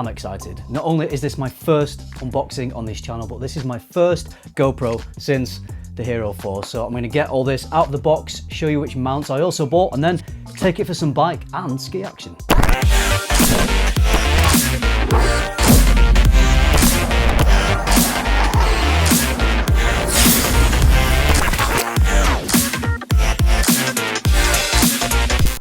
I'm excited. Not only is this my first unboxing on this channel, but this is my first GoPro since the Hero 4. So I'm going to get all this out of the box, show you which mounts I also bought, and then take it for some bike and ski action.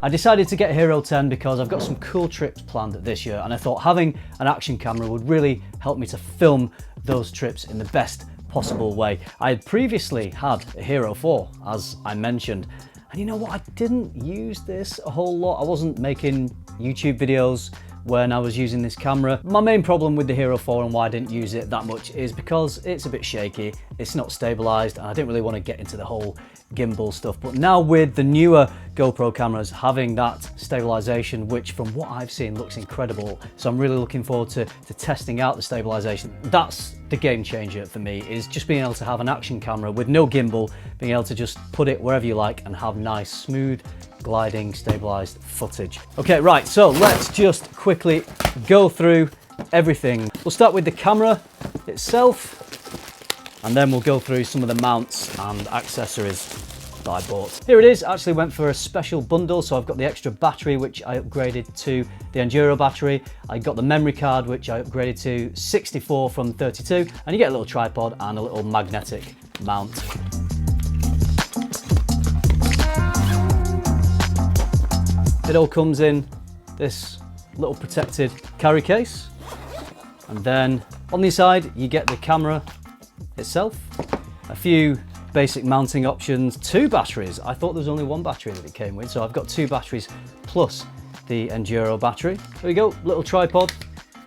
I decided to get Hero 10 because I've got some cool trips planned this year, and I thought having an action camera would really help me to film those trips in the best possible way. I had previously had a Hero 4, as I mentioned, and you know what, I didn't use this a whole lot. I wasn't making YouTube videos when I was using this camera. My main problem with the Hero 4 and why I didn't use it that much is because it's a bit shaky, it's not stabilized, and I didn't really want to get into the whole gimbal stuff. But now with the newer GoPro cameras having that stabilization, which from what I've seen looks incredible, so I'm really looking forward to testing out the stabilization. That's the game changer for me, is just being able to have an action camera with no gimbal, being able to just put it wherever you like and have nice, smooth, gliding, stabilized footage. Okay, right, so let's just quickly go through everything. We'll start with the camera itself, and then we'll go through some of the mounts and accessories that I bought. Here it is. I actually went for a special bundle, so I've got the extra battery, which I upgraded to the Enduro battery. I got the memory card, which I upgraded to 64 from 32, and you get a little tripod and a little magnetic mount. It all comes in this little protected carry case, and then on the side you get the camera itself, a few basic mounting options, 2 batteries. I thought there was only 1 battery that it came with, so I've got 2 batteries plus the Enduro battery. There we go, little tripod,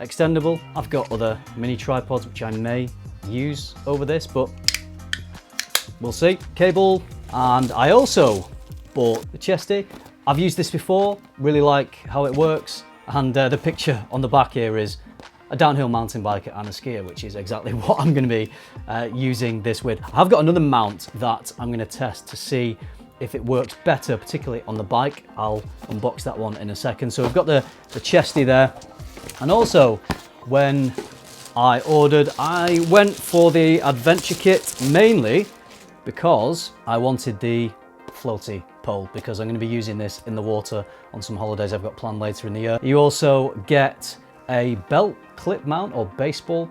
extendable. I've got other mini tripods which I may use over this, but we'll see. Cable, and I also bought the chesty. I've used this before, really like how it works, and the picture on the back here is a downhill mountain biker and a skier, which is exactly what I'm going to be using this with. I've got another mount that I'm going to test to see if it works better, particularly on the bike. I'll unbox that one in a second. So we've got the chesty there, and also when I ordered, I went for the adventure kit mainly because I wanted the floaty pole, because I'm going to be using this in the water on some holidays I've got planned later in the year. You also get a belt clip mount or baseball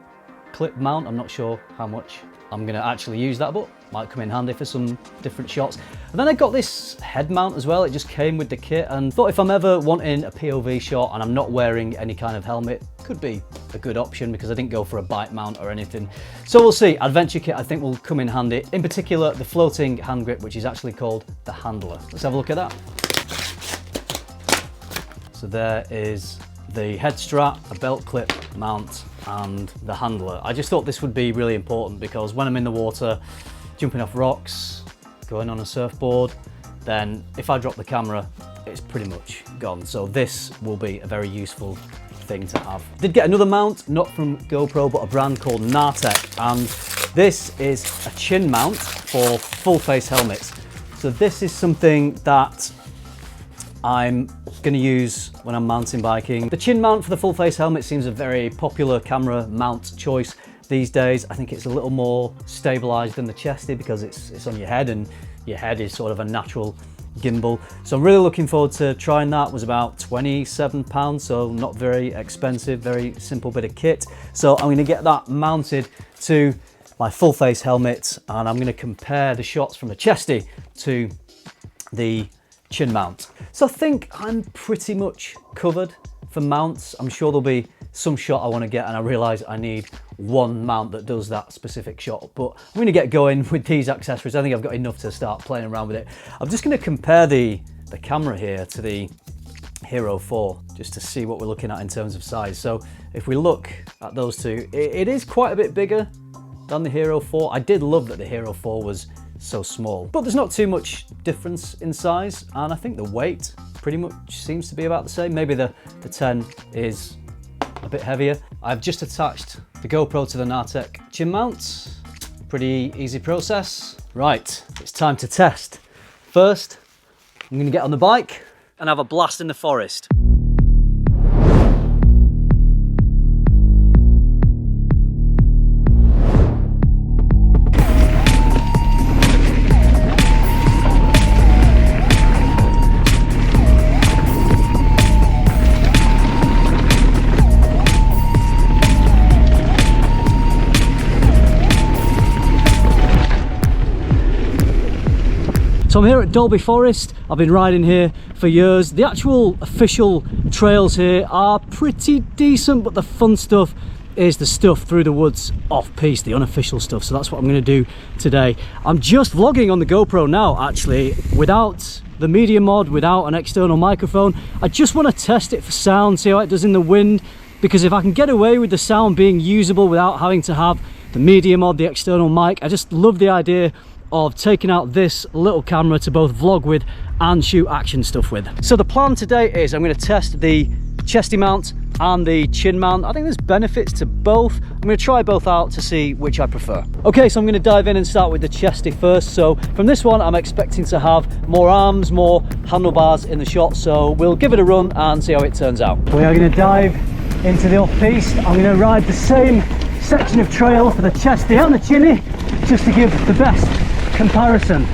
clip mount. I'm not sure how much I'm going to actually use that, but might come in handy for some different shots. And then I got this head mount as well. It just came with the kit, and thought if I'm ever wanting a POV shot and I'm not wearing any kind of helmet, could be a good option, because I didn't go for a bike mount or anything. So we'll see. Adventure kit I think will come in handy, in particular the floating hand grip, which is actually called the handler. Let's have a look at that. So there is the head strap, a belt clip mount, and the handler. I just thought this would be really important, because when I'm in the water, jumping off rocks, going on a surfboard, then if I drop the camera, it's pretty much gone. So this will be a very useful thing to have. Did get another mount, not from GoPro, but a brand called Nartek, and this is a chin mount for full face helmets. So this is something that I'm going to use when I'm mountain biking. The chin mount for the full face helmet seems a very popular camera mount choice these days. I think it's a little more stabilized than the chesty, because it's on your head, and your head is sort of a natural gimbal. So I'm really looking forward to trying that. It was about £27, so not very expensive, very simple bit of kit. So I'm going to get that mounted to my full face helmet, and I'm going to compare the shots from the chesty to the chin mount. So I think I'm pretty much covered for mounts. I'm sure there'll be some shot I want to get, and I realize I need 1 mount that does that specific shot, but I'm going to get going with these accessories. I think I've got enough to start playing around with it. I'm just going to compare the camera here to the Hero 4 just to see what we're looking at in terms of size. So if we look at those two, it is quite a bit bigger than the Hero 4. I did love that the Hero 4 was so small, but there's not too much difference in size, and I think the weight pretty much seems to be about the same. Maybe the 10 is a bit heavier. I've just attached the GoPro to the Nartek chin mount. Pretty easy process. Right, it's time to test. First, I'm going to get on the bike and have a blast in the forest. So I'm here at Dolby Forest. I've been riding here for years. The actual official trails here are pretty decent, but the fun stuff is the stuff through the woods off-piste, the unofficial stuff. So that's what I'm going to do today. I'm just vlogging on the GoPro now, actually, without the media mod, without an external microphone. I just want to test it for sound, see how it does in the wind, because if I can get away with the sound being usable without having to have the media mod, the external mic, I just love the idea of taking out this little camera to both vlog with and shoot action stuff with. So the plan today is I'm going to test the chesty mount and the chin mount. I think there's benefits to both. I'm going to try both out to see which I prefer. Okay, so I'm going to dive in and start with the chesty first. So from this one, I'm expecting to have more arms, more handlebars in the shot. So we'll give it a run and see how it turns out. We are going to dive into the off-piste. I'm going to ride the same section of trail for the chesty and the chinny, just to give the best comparison.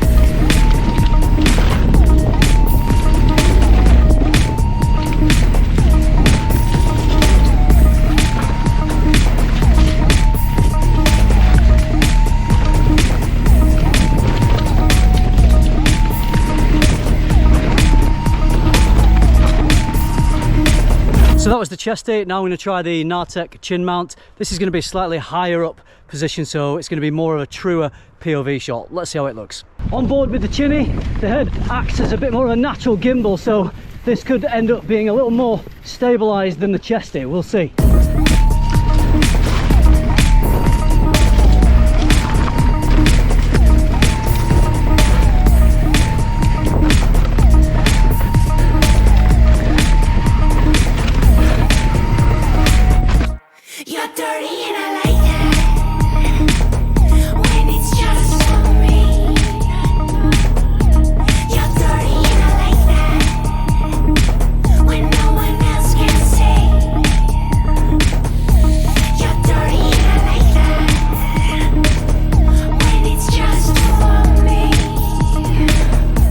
So that was the chesty. Now I'm going to try the Nartek chin mount. This is going to be a slightly higher up position, so it's going to be more of a truer POV shot. Let's see how it looks. On board with the chinny, the head acts as a bit more of a natural gimbal, so this could end up being a little more stabilised than the chesty. We'll see.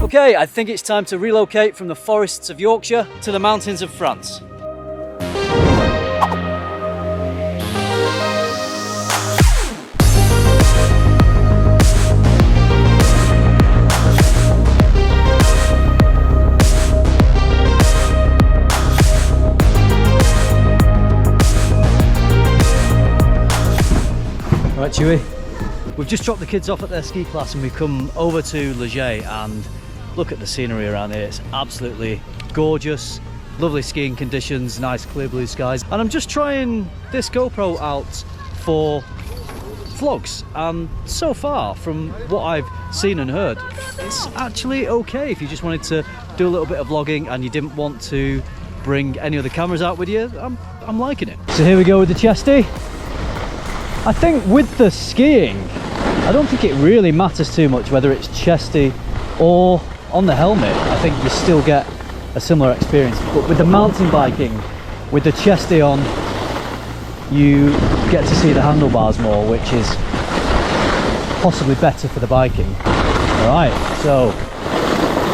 Okay, I think it's time to relocate from the forests of Yorkshire to the mountains of France. Right, Chewy, we've just dropped the kids off at their ski class and we've come over to Leger, and look at the scenery around here. It's absolutely gorgeous, lovely skiing conditions, nice clear blue skies, and I'm just trying this GoPro out for vlogs, and so far from what I've seen and heard, it's actually okay if you just wanted to do a little bit of vlogging and you didn't want to bring any other cameras out with you. I'm liking it. So here we go with the chesty. I think with the skiing, I don't think it really matters too much whether it's chesty or on the helmet. I think you still get a similar experience, but with the mountain biking, with the chesty on, you get to see the handlebars more, which is possibly better for the biking. All right, so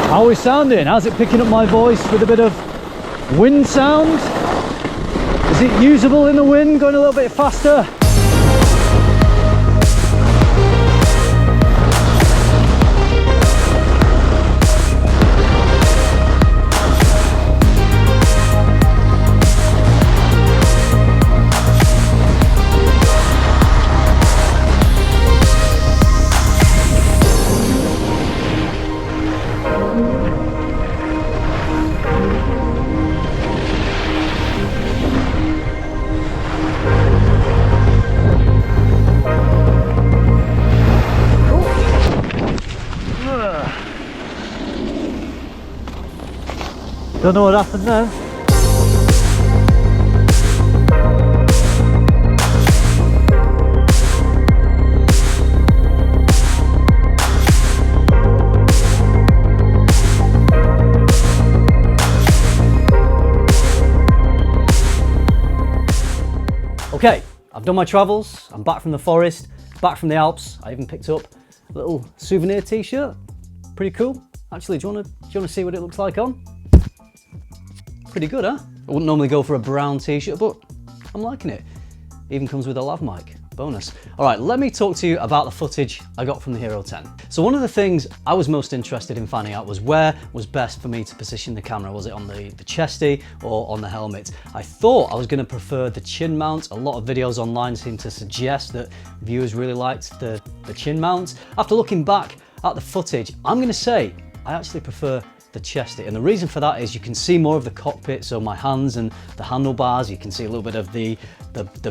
how are we sounding? How's it picking up my voice with a bit of wind sound? Is it usable in the wind, going a little bit faster? Don't know what happened there. Okay, I've done my travels. I'm back from the forest, back from the Alps. I even picked up a little souvenir t-shirt. Pretty cool. Actually, do you want to see what it looks like on? Pretty good, huh? I wouldn't normally go for a brown t-shirt, but I'm liking it. Even comes with a lav mic. bonus. All right, let me talk to you about the footage I got from the Hero 10. So one of the things I was most interested in finding out was where was best for me to position the camera. Was it on the chesty or on the helmet? I thought I was going to prefer the chin mount. A lot of videos online seem to suggest that viewers really liked the chin mount. After looking back at the footage, I'm going to say I actually prefer the chesty, and the reason for that is you can see more of the cockpit, so my hands and the handlebars, you can see a little bit of the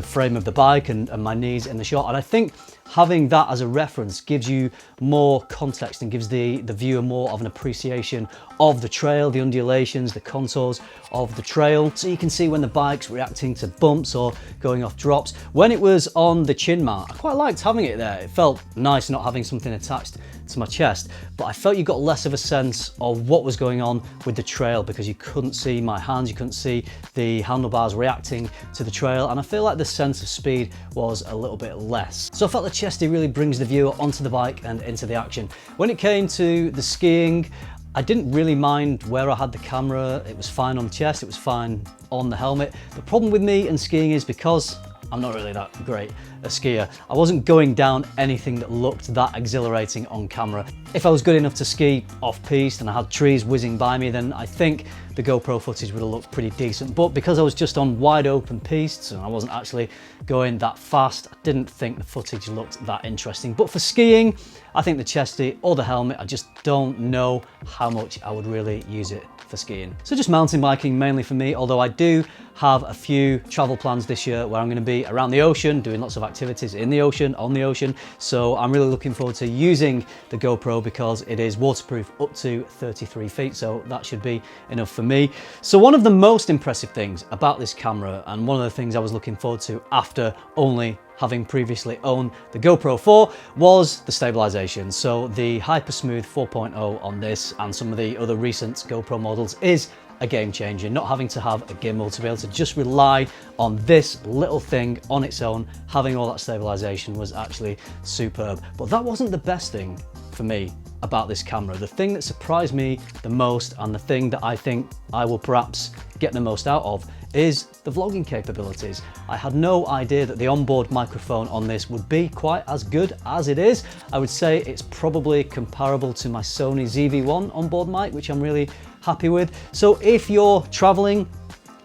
frame of the bike and my knees in the shot, and I think having that as a reference gives you more context and gives the viewer more of an appreciation of the trail, the undulations, the contours of the trail, so you can see when the bike's reacting to bumps or going off drops. When it was on the chin mount, I quite liked having it there. It felt nice not having something attached to my chest, but I felt you got less of a sense of what was going on with the trail because you couldn't see my hands, you couldn't see the handlebars reacting to the trail, and I feel like the sense of speed was a little bit less. So I felt the chesty really brings the viewer onto the bike and into the action. When it came to the skiing, I didn't really mind where I had the camera. It was fine on the chest, it was fine on the helmet. The problem with me and skiing is because I'm not really that great a skier, I wasn't going down anything that looked that exhilarating on camera. If I was good enough to ski off-piste and I had trees whizzing by me, then I think the GoPro footage would have looked pretty decent. But because I was just on wide open pistes and I wasn't actually going that fast, I didn't think the footage looked that interesting. But for skiing, I think the chesty or the helmet, I just don't know how much I would really use it for skiing. So just mountain biking mainly for me, although I do have a few travel plans this year where I'm going to be around the ocean, doing lots of activities in the ocean, on the ocean. So I'm really looking forward to using the GoPro because it is waterproof up to 33 feet. So that should be enough for me. So one of the most impressive things about this camera, and one of the things I was looking forward to after only having previously owned the GoPro 4, was the stabilization. So the Hypersmooth 4.0 on this and some of the other recent GoPro models is a game changer. Not having to have a gimbal, to be able to just rely on this little thing on its own, having all that stabilization was actually superb. But that wasn't the best thing for me about this camera. The thing that surprised me the most, and the thing that I think I will perhaps get the most out of, is the vlogging capabilities. I had no idea that the onboard microphone on this would be quite as good as it is. I would say it's probably comparable to my Sony ZV-1 onboard mic, which I'm really happy with. So if you're traveling,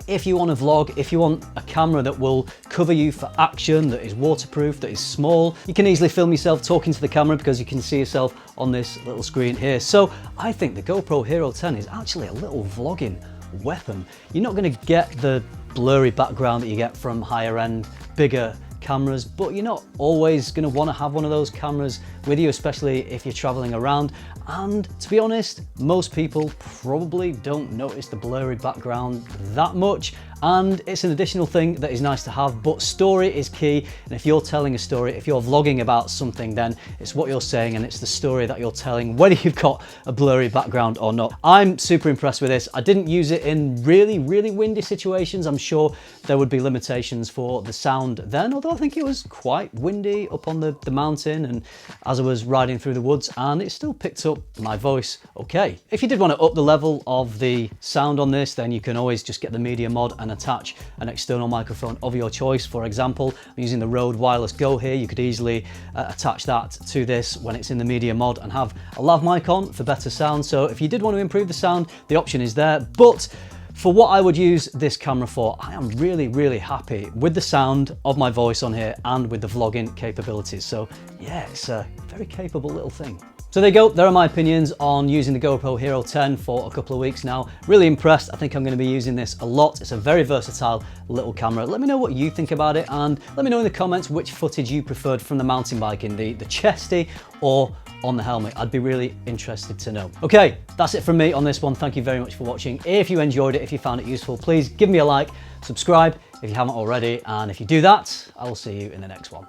if you want to vlog, if you want a camera that will cover you for action, that is waterproof, that is small, you can easily film yourself talking to the camera because you can see yourself on this little screen here. So I think the GoPro Hero 10 is actually a little vlogging weapon. You're not going to get the blurry background that you get from higher end, bigger cameras, but you're not always going to want to have one of those cameras with you, especially if you're traveling around. And to be honest, most people probably don't notice the blurry background that much, and it's an additional thing that is nice to have. But story is key, and if you're telling a story, if you're vlogging about something, then it's what you're saying and it's the story that you're telling, whether you've got a blurry background or not. I'm super impressed with this. I didn't use it in really windy situations. I'm sure there would be limitations for the sound then, although I think it was quite windy up on the mountain and as I was riding through the woods, and it still picked up my voice okay. If you did want to up the level of the sound on this, then you can always just get the media mod and attach an external microphone of your choice. For example, I'm using the Rode Wireless Go here. You could easily attach that to this when it's in the media mod and have a lav mic on for better sound. So if you did want to improve the sound, the option is there. But for what I would use this camera for, I am really happy with the sound of my voice on here and with the vlogging capabilities. So yeah, it's a very capable little thing. So there you go, there are my opinions on using the GoPro Hero 10 for a couple of weeks now. Really impressed. I think I'm going to be using this a lot. It's a very versatile little camera. Let me know what you think about it, and let me know in the comments which footage you preferred from the mountain biking, the chesty or on the helmet. I'd be really interested to know. Okay, that's it from me on this one. Thank you very much for watching. If you enjoyed it, if you found it useful, please give me a like, subscribe if you haven't already, and if you do that, I will see you in the next one.